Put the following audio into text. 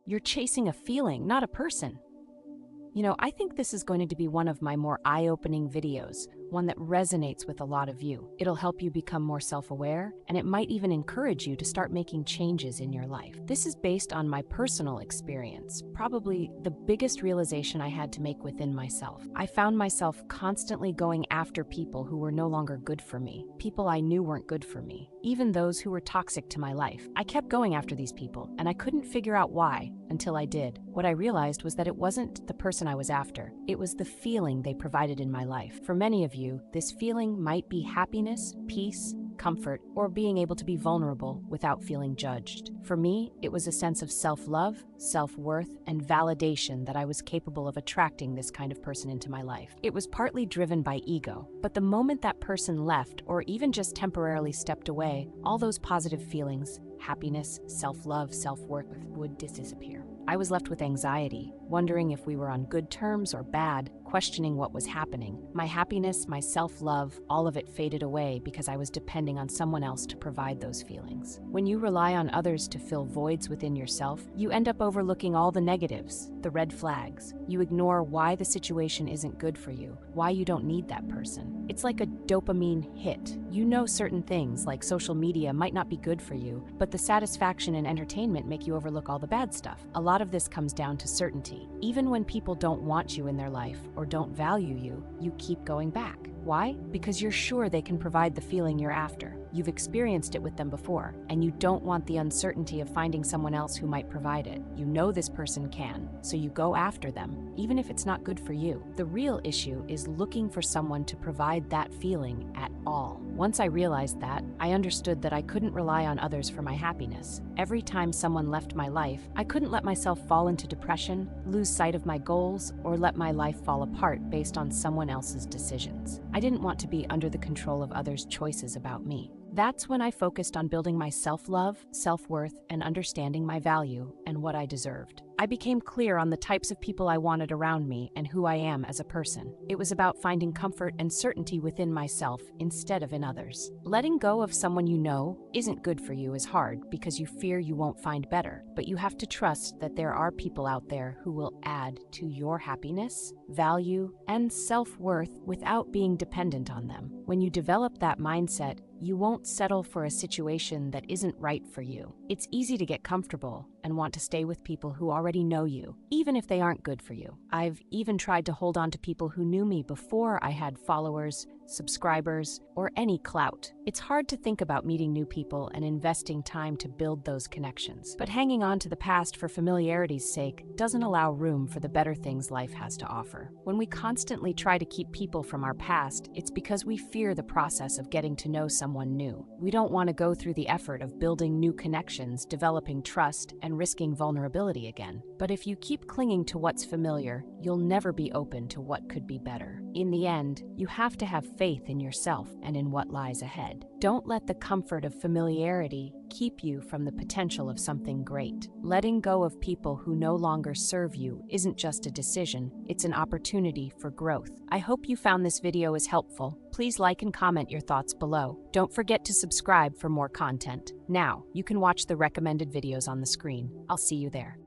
You're chasing a feeling, not a person. I think this is going to be one of my more eye-opening videos, one that resonates with a lot of you. It'll help you become more self-aware, and it might even encourage you to start making changes in your life. This is based on my personal experience, probably the biggest realization I had to make within myself. I found myself constantly going after people who were no longer good for me, people I knew weren't good for me, even those who were toxic to my life. I kept going after these people, and I couldn't figure out why until I did. What I realized was that it wasn't the person I was after, it was the feeling they provided in my life. For many of you, this feeling might be happiness, peace, comfort, or being able to be vulnerable without feeling judged. For me, it was a sense of self-love, self-worth, and validation that I was capable of attracting this kind of person into my life. It was partly driven by ego, but the moment that person left or even just temporarily stepped away, all those positive feelings, happiness, self-love, self-worth, would disappear. I was left with anxiety, wondering if we were on good terms or bad, questioning what was happening. My happiness, my self-love, all of it faded away because I was depending on someone else to provide those feelings. When you rely on others to fill voids within yourself, you end up overlooking all the negatives, the red flags. You ignore why the situation isn't good for you, why you don't need that person. It's like a dopamine hit. You know certain things, like social media, might not be good for you, but the satisfaction and entertainment make you overlook all the bad stuff. A lot of this comes down to certainty. Even when people don't want you in their life or don't value you, you keep going back. Why? Because you're sure they can provide the feeling you're after. You've experienced it with them before, and you don't want the uncertainty of finding someone else who might provide it. You know this person can, so you go after them, even if it's not good for you. The real issue is looking for someone to provide that feeling at all. Once I realized that, I understood that I couldn't rely on others for my happiness. Every time someone left my life, I couldn't let myself fall into depression, lose sight of my goals, or let my life fall apart based on someone else's decisions. I didn't want to be under the control of others' choices about me. That's when I focused on building my self-love, self-worth, and understanding my value and what I deserved. I became clear on the types of people I wanted around me and who I am as a person. It was about finding comfort and certainty within myself instead of in others. Letting go of someone you know isn't good for you is hard because you fear you won't find better, but you have to trust that there are people out there who will add to your happiness, value, and self-worth without being dependent on them. When you develop that mindset, you won't settle for a situation that isn't right for you. It's easy to get comfortable and want to stay with people who already know you, even if they aren't good for you. I've even tried to hold on to people who knew me before I had followers, subscribers, or any clout. It's hard to think about meeting new people and investing time to build those connections. But hanging on to the past for familiarity's sake doesn't allow room for the better things life has to offer. When we constantly try to keep people from our past, it's because we fear the process of getting to know someone new. We don't want to go through the effort of building new connections, developing trust, and risking vulnerability again. But if you keep clinging to what's familiar, you'll never be open to what could be better. In the end, you have to have faith in yourself and in what lies ahead. Don't let the comfort of familiarity keep you from the potential of something great. Letting go of people who no longer serve you isn't just a decision, it's an opportunity for growth. I hope you found this video as helpful. Please like and comment your thoughts below. Don't forget to subscribe for more content. Now, you can watch the recommended videos on the screen. I'll see you there.